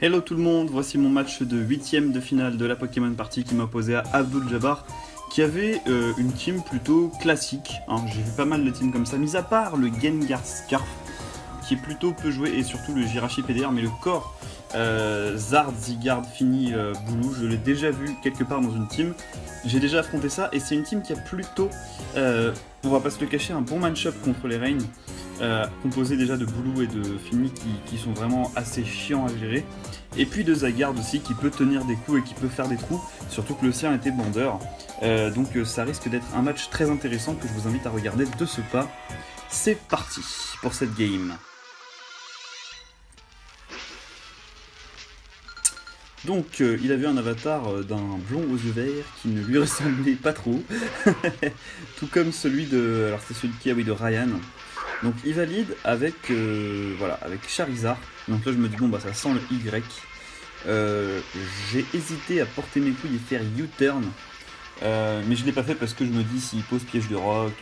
Hello tout le monde, voici mon match de 8ème de finale de la Pokémon Party qui m'a opposé à Abdul Jabbar qui avait une team plutôt classique. Hein. J'ai vu pas mal de teams comme ça, mis à part le Gengar Scarf qui est plutôt peu joué et surtout le Jirachi PDR, mais le corps Zard, Zygarde, Fini, Boulou, je l'ai déjà vu quelque part dans une team. J'ai déjà affronté ça et c'est une team qui a plutôt, on va pas se le cacher, un bon match-up contre les Reigns. Composé déjà de Boulou et de Fini qui sont vraiment assez chiants à gérer. Et puis de Zygarde aussi qui peut tenir des coups et qui peut faire des trous, surtout que le sien était bandeur. Donc ça risque d'être un match très intéressant que je vous invite à regarder de ce pas. C'est parti pour cette game. Donc il avait un avatar d'un blond aux yeux verts qui ne lui ressemblait pas trop. Tout comme celui de... Alors c'est celui de qui? Ah oui, de Ryan. Donc il valide avec, voilà, avec Charizard. Donc là je me dis bon bah ça sent le Y. J'ai hésité à porter mes couilles et faire U-turn. Mais je l'ai pas fait parce que je me dis s'il pose piège de roc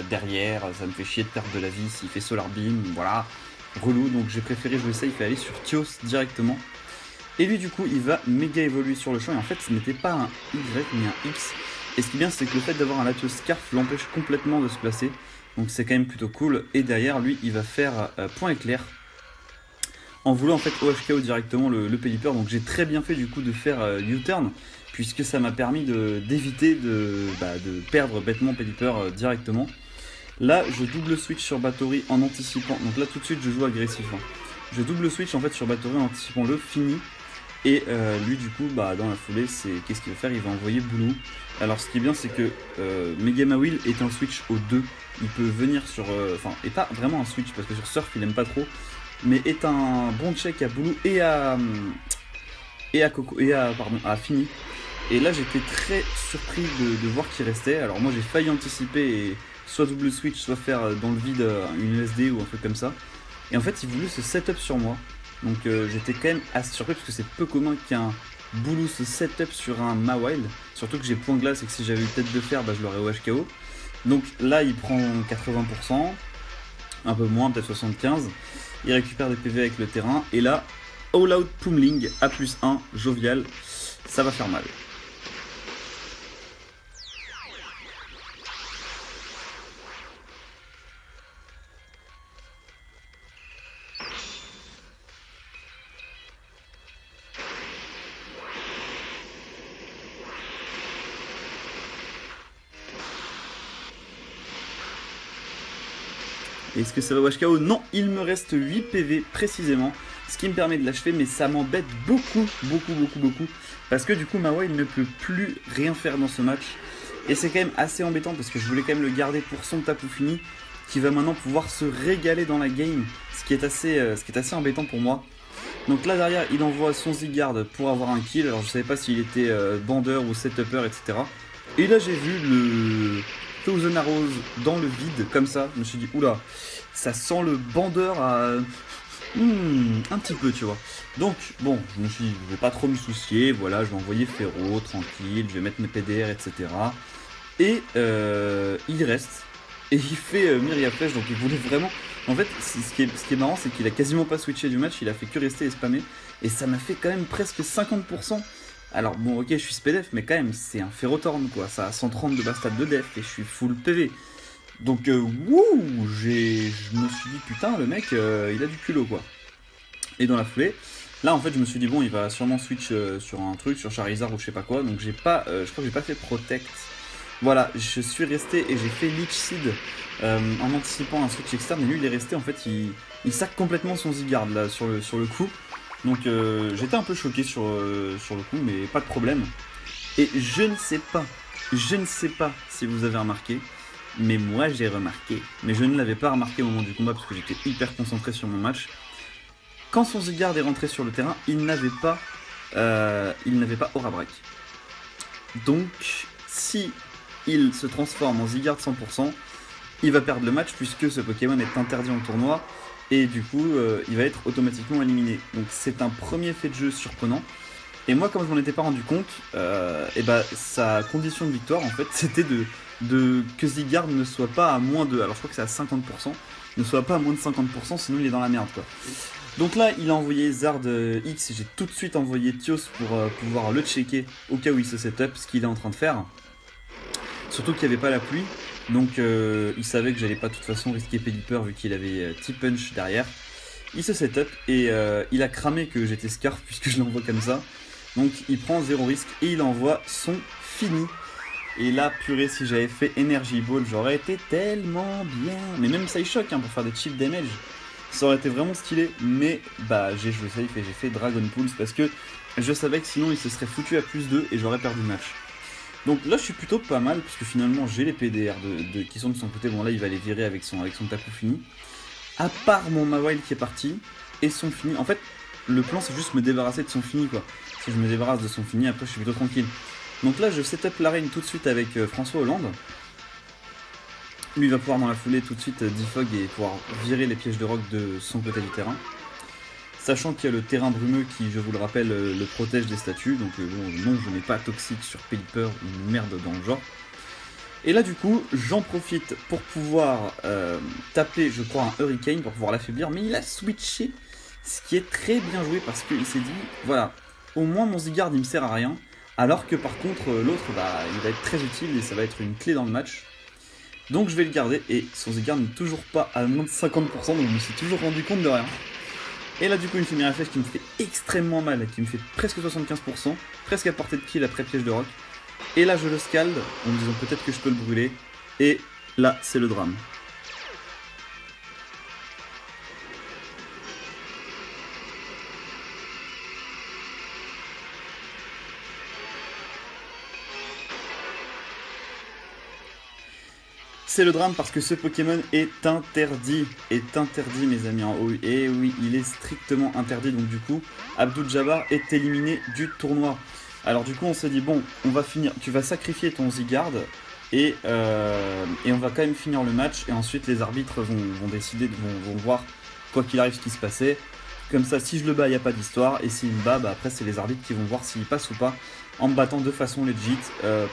derrière, ça me fait chier de perdre de la vie. S'il fait Solar Beam, voilà, relou. Donc j'ai préféré jouer ça, il fait aller sur Tios directement. Et lui du coup il va méga évoluer sur le champ. Et en fait ce n'était pas un Y mais un X. Et ce qui est bien c'est que le fait d'avoir un Latios Scarf l'empêche complètement de se placer. Donc c'est quand même plutôt cool. Et derrière lui il va faire point éclair. En voulant en fait OHKO directement le Pelipper. Donc j'ai très bien fait du coup de faire U-turn. Puisque ça m'a permis d'éviter de perdre bêtement Pelipper directement. Là je double switch sur Bathory en anticipant. Donc là tout de suite je joue agressif. Hein. Je double switch en fait sur Bathory en anticipant le Fini. Et lui du coup dans la foulée c'est qu'est-ce qu'il va faire? Il va envoyer Boulou. Alors ce qui est bien c'est que Megama Wheel est un switch au 2. Il peut venir sur... Enfin, et pas vraiment un switch parce que sur Surf il aime pas trop. Mais est un bon check à Boulou et à... à Fini. Et là j'étais très surpris de voir qu'il restait. Alors moi j'ai failli anticiper et soit double switch, soit faire dans le vide une USD ou un truc comme ça. Et en fait il voulait se setup sur moi. Donc j'étais quand même assez surpris parce que c'est peu commun qu'un Boulou se setup sur un Mawile. Surtout que j'ai point glace et que si j'avais eu tête de fer, je l'aurais OHKO. Donc là il prend 80%, un peu moins, peut-être 75%. Il récupère des PV avec le terrain. Et là, All Out Pummeling à +1, jovial, ça va faire mal. Est-ce que ça va WashKO? Non, il me reste 8 PV précisément, ce qui me permet de l'achever, mais ça m'embête beaucoup. Parce que du coup, Mawile ne peut plus rien faire dans ce match. Et c'est quand même assez embêtant parce que je voulais quand même le garder pour son Tapu Fini, qui va maintenant pouvoir se régaler dans la game, ce qui est assez embêtant pour moi. Donc là derrière, il envoie son Zygarde pour avoir un kill. Alors je savais pas s'il était bandeur ou setupper, etc. Et là j'ai vu le Thousand Arrows dans le vide, comme ça. Je me suis dit, oula, ça sent le bandeur à... un petit peu, tu vois. Donc, bon, je me suis dit, je vais pas trop me soucier. Voilà, je vais envoyer Ferro, tranquille, je vais mettre mes PDR, etc. Et il reste. Et il fait Myria Flèche, donc il voulait vraiment... En fait, ce qui est marrant, c'est qu'il a quasiment pas switché du match, il a fait que rester et spammer. Et ça m'a fait quand même presque 50%. Alors bon, ok, je suis SPDF, mais quand même, c'est un Ferrothorn, quoi. Ça a 130 de bas stat de def et je suis full PV. Donc, wouh, je me suis dit, putain, le mec, il a du culot, quoi. Et dans la foulée, là, en fait, je me suis dit, bon, il va sûrement switch sur un truc, sur Charizard ou je sais pas quoi. Donc, j'ai pas, je crois que j'ai pas fait Protect. Voilà, je suis resté et j'ai fait Leech Seed en anticipant un switch externe. Et lui, il est resté, en fait, il sac complètement son Zygarde, là, sur le coup. Donc j'étais un peu choqué sur le coup, mais pas de problème. Et je ne sais pas si vous avez remarqué, mais moi j'ai remarqué. Mais je ne l'avais pas remarqué au moment du combat parce que j'étais hyper concentré sur mon match. Quand son Zygarde est rentré sur le terrain, il n'avait pas Aura Break. Donc si il se transforme en Zygarde 100%, il va perdre le match puisque ce Pokémon est interdit en tournoi. Et du coup, il va être automatiquement éliminé. Donc c'est un premier fait de jeu surprenant. Et moi, comme je m'en étais pas rendu compte, sa condition de victoire, en fait, c'était que Zygarde ne soit pas à moins de... Alors je crois que c'est à 50%. Ne soit pas à moins de 50%, sinon il est dans la merde, quoi. Donc là, il a envoyé Zard X, j'ai tout de suite envoyé Tios pour pouvoir le checker au cas où il se setup, ce qu'il est en train de faire. Surtout qu'il n'y avait pas la pluie, donc il savait que j'allais pas de toute façon risquer Pelipper vu qu'il avait T-Punch derrière. Il se setup et il a cramé que j'étais Scarf puisque je l'envoie comme ça. Donc il prend 0 risque et il envoie son fini. Et là, purée, si j'avais fait Energy Ball, j'aurais été tellement bien. Mais même Side Shock hein, pour faire des chip damage. Ça aurait été vraiment stylé, mais bah j'ai joué safe et j'ai fait Dragon Pulse parce que je savais que sinon il se serait foutu à +2 et j'aurais perdu le match. Donc là je suis plutôt pas mal puisque finalement j'ai les PDR qui sont de son côté. Bon là il va les virer avec son Tapu Fini. À part mon Mawile qui est parti et son fini. En fait le plan c'est juste me débarrasser de son fini quoi. Si je me débarrasse de son fini après je suis plutôt tranquille. Donc là je setup l'arène tout de suite avec François Hollande. Lui va pouvoir dans la foulée tout de suite defog et pouvoir virer les pièges de rock de son côté du terrain. Sachant qu'il y a le terrain brumeux qui, je vous le rappelle, le protège des statues. Donc bon, non, je n'ai pas toxique sur Pelipper, une merde dans le genre. Et là du coup, j'en profite pour pouvoir taper, je crois, un Hurricane pour pouvoir l'affaiblir. Mais il a switché, ce qui est très bien joué parce qu'il s'est dit, voilà, au moins mon Zygarde il me sert à rien. Alors que par contre, l'autre, bah, il va être très utile et ça va être une clé dans le match. Donc je vais le garder et son Zygarde n'est toujours pas à moins de 50%, donc je me suis toujours rendu compte de rien. Et là du coup il me fait une flèche qui me fait extrêmement mal, qui me fait presque 75%, presque à portée de kill après piège de rock. Et là je le scald en me disant peut-être que je peux le brûler, et là c'est le drame. C'est le drame parce que ce Pokémon est interdit mes amis en haut. Et oui, il est strictement interdit. Donc du coup, Abdul Jabbar est éliminé du tournoi. Alors du coup, on se dit bon, on va finir. Tu vas sacrifier ton Zygarde et on va quand même finir le match. Et ensuite, les arbitres vont décider, vont voir quoi qu'il arrive ce qui se passait. Comme ça, si je le bats, il n'y a pas d'histoire. Et s'il me bat, bah, après, c'est les arbitres qui vont voir s'il passe ou pas en me battant de façon legit.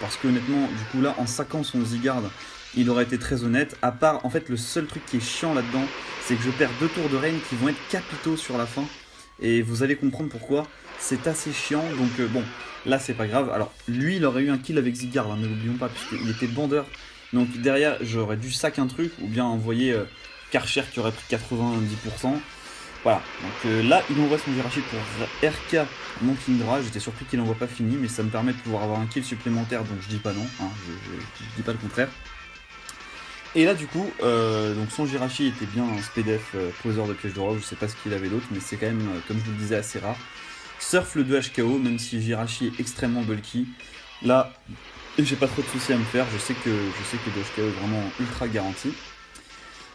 Parce que honnêtement, du coup là, en saquant son Zygarde, il aurait été très honnête, à part, en fait, le seul truc qui est chiant là-dedans, c'est que je perds 2 tours de reine qui vont être capitaux sur la fin, et vous allez comprendre pourquoi, c'est assez chiant, donc bon, là c'est pas grave. Alors, lui, il aurait eu un kill avec Zygarde, hein, ne l'oublions pas, puisqu'il était bandeur, donc derrière, j'aurais dû sac un truc, ou bien envoyer Karcher qui aurait pris 90%, voilà, donc là, il envoie son Jirachi pour RK mon Kingdra, j'étais surpris qu'il n'envoie pas fini, mais ça me permet de pouvoir avoir un kill supplémentaire, donc je dis pas non, hein, je dis pas le contraire. Et là du coup, donc son Jirachi était bien un SPDF poseur de piège de rock, je sais pas ce qu'il avait d'autre, mais c'est quand même, comme je vous le disais, assez rare. Surf le 2 HKO, même si Jirachi est extrêmement bulky, là, j'ai pas trop de soucis à me faire, je sais que le 2 HKO est vraiment ultra garanti.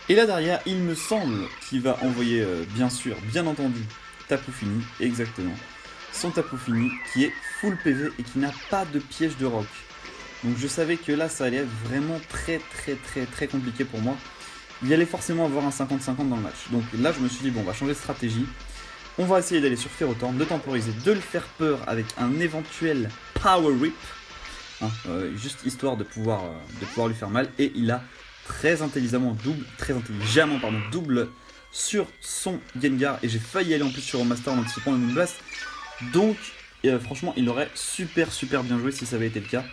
Et là derrière, il me semble qu'il va envoyer, bien sûr, bien entendu, Tapu Fini, exactement. Son Tapu Fini, qui est full PV et qui n'a pas de piège de rock. Donc je savais que là ça allait être vraiment très compliqué pour moi. Il allait forcément avoir un 50-50 dans le match. Donc là je me suis dit bon on va changer de stratégie. On va essayer d'aller sur Ferrothorn, de temporiser, de le faire peur avec un éventuel Power Rip. Hein, juste histoire de pouvoir lui faire mal. Et il a très intelligemment double sur son Gengar. Et j'ai failli aller en plus sur un Master en anticipant le Moonblast. Donc franchement il aurait super bien joué si ça avait été le cas.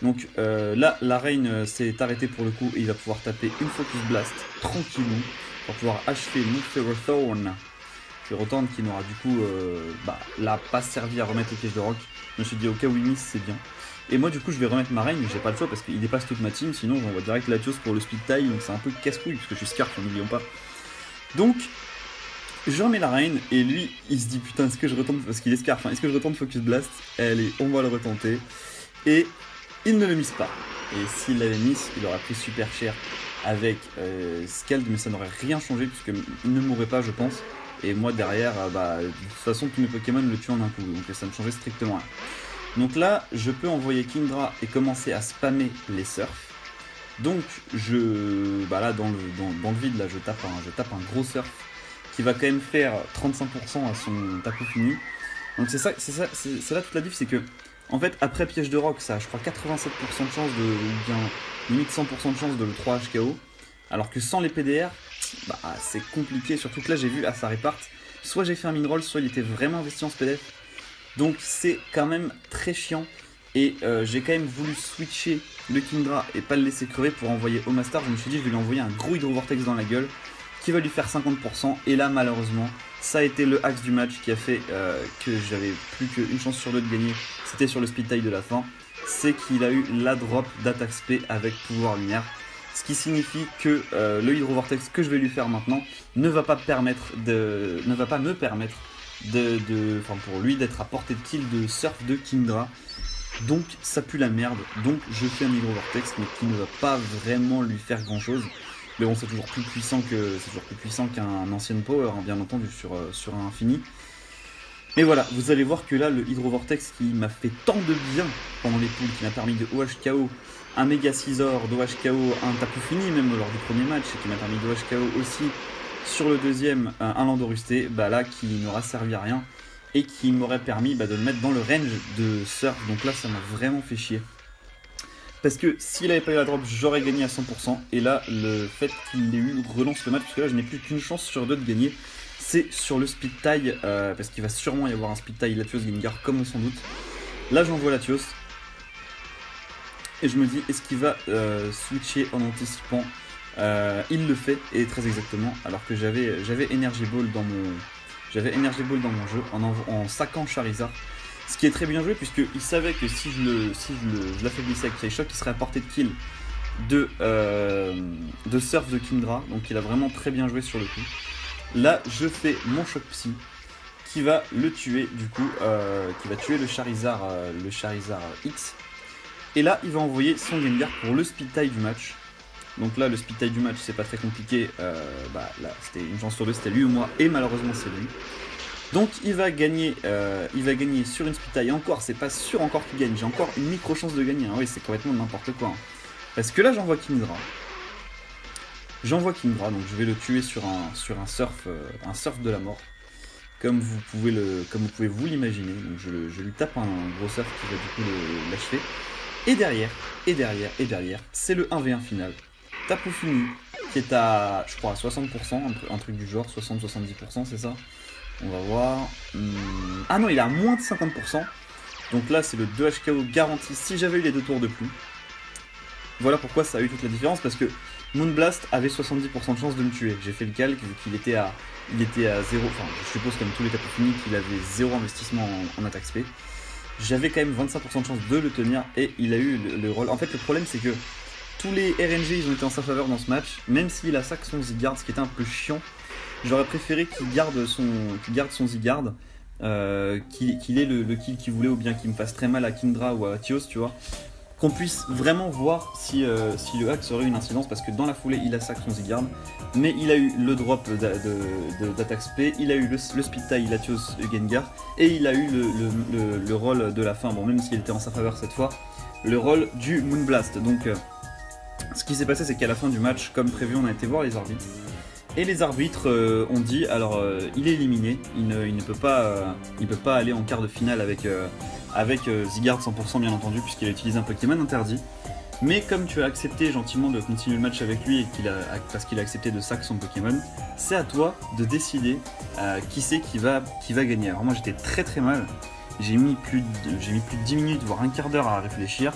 Donc là, la reine s'est arrêtée pour le coup et il va pouvoir taper une Focus Blast tranquillement pour pouvoir achever mon Ferrothorn. Ferrothorn qui n'aura du coup là pas servi à remettre les pièges de rock. Je me suis dit au cas où il miss c'est bien. Et moi du coup je vais remettre ma reine mais j'ai pas le choix parce qu'il dépasse toute ma team. Sinon j'envoie direct Latios pour le speed tie donc c'est un peu casse-couille parce que je suis Scarf, n'oublions pas. Donc je remets la reine et lui il se dit putain est-ce que je retente parce qu'il est Scarf, hein, est-ce que je retente Focus Blast? Allez on va le retenter. Et il ne le mise pas. Et s'il l'avait mis, il aurait pris super cher avec Scald, mais ça n'aurait rien changé puisqu'il ne mourrait pas, je pense. Et moi derrière, de toute façon, tous mes Pokémon le tuent en un coup, donc ça ne changeait strictement rien. Donc là, je peux envoyer Kingdra et commencer à spammer les surfs. Donc là dans le vide, là, je tape un gros surf qui va quand même faire 35% à son Tapu Fini. Donc c'est là toute la diff, c'est que en fait, après piège de rock, ça a je crois 87% de chance ou bien limite 100% de chance de le 3 HKO. Alors que sans les PDR, c'est compliqué. Surtout que là, j'ai vu, ça réparte. soit j'ai fait un min-roll, soit il était vraiment investi en SPDF. Donc c'est quand même très chiant. Et j'ai quand même voulu switcher le Kingdra et pas le laisser crever pour envoyer au Master. Je me suis dit je vais lui envoyer un gros Hydro Vortex dans la gueule qui va lui faire 50%. Et là malheureusement ça a été le axe du match qui a fait que j'avais plus qu'une chance sur deux de gagner. C'était sur le speed tie de la fin. C'est qu'il a eu la drop d'attaque spé avec pouvoir lumière. Ce qui signifie que le Hydro Vortex que je vais lui faire maintenant ne va pas me permettre pour lui d'être à portée de kill de surf de Kingdra. Donc ça pue la merde, donc je fais un Hydro Vortex mais qui ne va pas vraiment lui faire grand chose. Mais bon, c'est toujours plus puissant qu'un ancien power, hein, bien entendu, sur un infini. Mais voilà, vous allez voir que là, le Hydro Vortex qui m'a fait tant de bien pendant les poules, qui m'a permis de OHKO un Mega Scizor, d'OHKO un Tapu Fini même lors du premier match, et qui m'a permis de OHKO aussi sur le deuxième un Landorusté, bah là qui n'aura servi à rien et qui m'aurait permis de le mettre dans le range de Surf. Donc là, ça m'a vraiment fait chier. Parce que s'il avait pas eu la drop, j'aurais gagné à 100%. Et là, le fait qu'il ait eu relance le match, parce que là, je n'ai plus qu'une chance sur deux de gagner. C'est sur le speed tie, parce qu'il va sûrement y avoir un speed tie Latios Gengar, comme on s'en doute. Là, j'envoie Latios. Et je me dis, est-ce qu'il va switcher en anticipant? Il le fait, et très exactement. Alors que j'avais Energy Ball dans mon... jeu en saquant Charizard. Ce qui est très bien joué puisqu'il savait que si je l'affaiblissais avec Psyshock, il serait à portée de kill de Surf de Kingdra. Donc il a vraiment très bien joué sur le coup. Là je fais mon Choc Psy qui va le tuer du coup, qui va tuer le Charizard X. Et là il va envoyer son Gengar pour le speed tie du match. Donc là le speed tie du match c'est pas très compliqué, là c'était une chance sur deux, c'était lui ou moi, et malheureusement c'est lui. Donc il va gagner sur une speed tie, et encore c'est pas sûr encore qu'il gagne, j'ai encore une micro chance de gagner, hein. Oui c'est complètement n'importe quoi, hein. Parce que là j'envoie Kingdra, donc je vais le tuer sur un surf de la mort, comme vous pouvez vous l'imaginer. Donc je lui tape un gros surf qui va du coup l'achever, et derrière c'est le 1v1 final. Tapu Fini qui est à, je crois, à 60%, un truc du genre, 60-70%, c'est ça? On va voir. Ah non, il est à moins de 50%. Donc là, c'est le 2 HKO garanti si j'avais eu les 2 tours de pluie. Voilà pourquoi ça a eu toute la différence, parce que Moonblast avait 70% de chance de me tuer. J'ai fait le calque, vu qu'il était à 0, enfin, je suppose comme tous les Tapu Fini qu'il avait 0 investissement en attaque spé. J'avais quand même 25% de chance de le tenir, et il a eu le rôle. En fait, le problème, c'est que tous les RNG ils ont été en sa faveur dans ce match, même s'il a sac son Zygarde, ce qui était un peu chiant. J'aurais préféré qu'il garde son Zygarde, qu'il ait le kill qu'il voulait, ou bien qu'il me fasse très mal à Kingdra ou à Tios, tu vois. Qu'on puisse vraiment voir si le hack aurait une incidence, parce que dans la foulée il a sac son Zygarde, mais il a eu le drop d'attaque spé, il a eu le speed tie Latios Gengar, et il a eu le roll de la fin, bon même s'il était en sa faveur cette fois, le roll du Moonblast. Donc ce qui s'est passé, c'est qu'à la fin du match, comme prévu, on a été voir les arbitres. Et les arbitres ont dit, alors il est éliminé, il ne peut pas aller en quart de finale avec Zygarde 100% bien entendu, puisqu'il a utilisé un Pokémon interdit. Mais comme tu as accepté gentiment de continuer le match avec lui, et parce qu'il a accepté de sac son Pokémon, c'est à toi de décider qui c'est qui va gagner. Alors moi j'étais très très mal, j'ai mis plus de 10 minutes, voire un quart d'heure à réfléchir.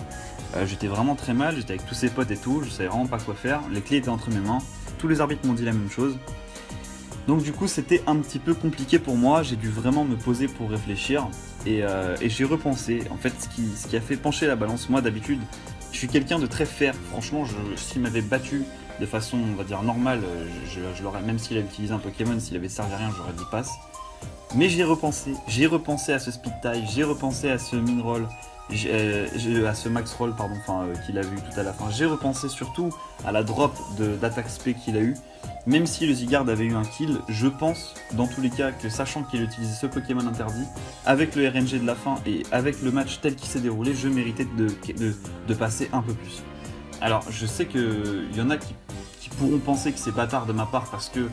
J'étais vraiment très mal, j'étais avec tous ses potes et tout, je savais vraiment pas quoi faire, les clés étaient entre mes mains, tous les arbitres m'ont dit la même chose. Donc du coup c'était un petit peu compliqué pour moi, j'ai dû vraiment me poser pour réfléchir, et j'ai repensé. En fait ce qui a fait pencher la balance, moi d'habitude je suis quelqu'un de très fair, franchement s'il m'avait battu de façon on va dire normale, je l'aurais, même s'il avait utilisé un Pokémon, s'il avait servi à rien, j'aurais dit passe. Mais j'ai repensé à ce speed tie, j'ai repensé à ce min roll, à ce max roll pardon, qu'il a vu tout à la fin. J'ai repensé surtout à la drop d'attaque spé qu'il a eu. Même si le Zygarde avait eu un kill, je pense dans tous les cas que, sachant qu'il utilisait ce Pokémon interdit, avec le RNG de la fin et avec le match tel qu'il s'est déroulé, je méritais de passer un peu plus. Alors je sais qu'il y en a qui pourront penser que c'est bâtard de ma part parce que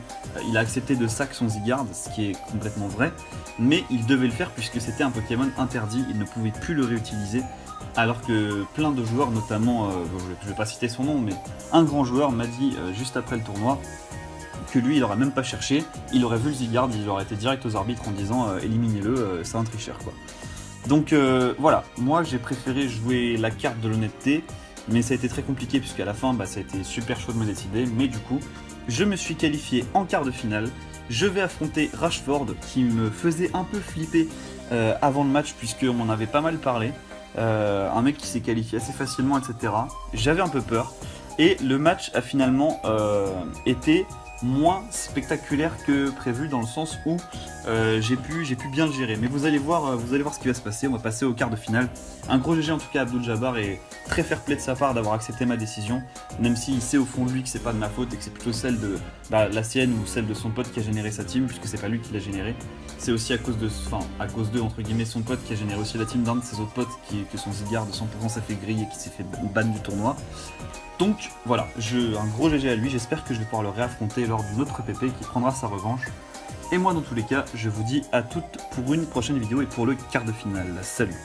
il a accepté de sac son Zygarde, ce qui est complètement vrai, mais il devait le faire puisque c'était un Pokémon interdit, il ne pouvait plus le réutiliser, alors que plein de joueurs, notamment, je ne vais pas citer son nom, mais un grand joueur m'a dit juste après le tournoi, que lui il aurait même pas cherché, il aurait vu le Zygarde, il aurait été direct aux arbitres en disant éliminez-le, c'est un tricheur quoi. Donc voilà, moi j'ai préféré jouer la carte de l'honnêteté, mais ça a été très compliqué puisqu'à la fin ça a été super chaud de me décider, mais du coup je me suis qualifié en quart de finale. Je vais affronter Rashford qui me faisait un peu flipper avant le match puisqu'on m'en avait pas mal parlé. Un mec qui s'est qualifié assez facilement, etc. J'avais un peu peur. Et le match a finalement été moins spectaculaire que prévu dans le sens où j'ai pu bien le gérer. Mais vous allez voir ce qui va se passer. On va passer au quart de finale. Un gros GG en tout cas à Abdul Jabbar et très fair play de sa part d'avoir accepté ma décision, même s'il sait au fond de lui que c'est pas de ma faute et que c'est plutôt celle de la sienne ou celle de son pote qui a généré sa team, puisque c'est pas lui qui l'a généré. C'est aussi à cause de entre guillemets son pote qui a généré aussi la team d'un de ses autres potes que son Zygarde de 100% s'est fait griller et qui s'est fait ban du tournoi. Donc voilà, un gros GG à lui, j'espère que je vais pouvoir le réaffronter lors d'une autre PP qui prendra sa revanche. Et moi dans tous les cas, je vous dis à toutes pour une prochaine vidéo et pour le quart de finale. Salut!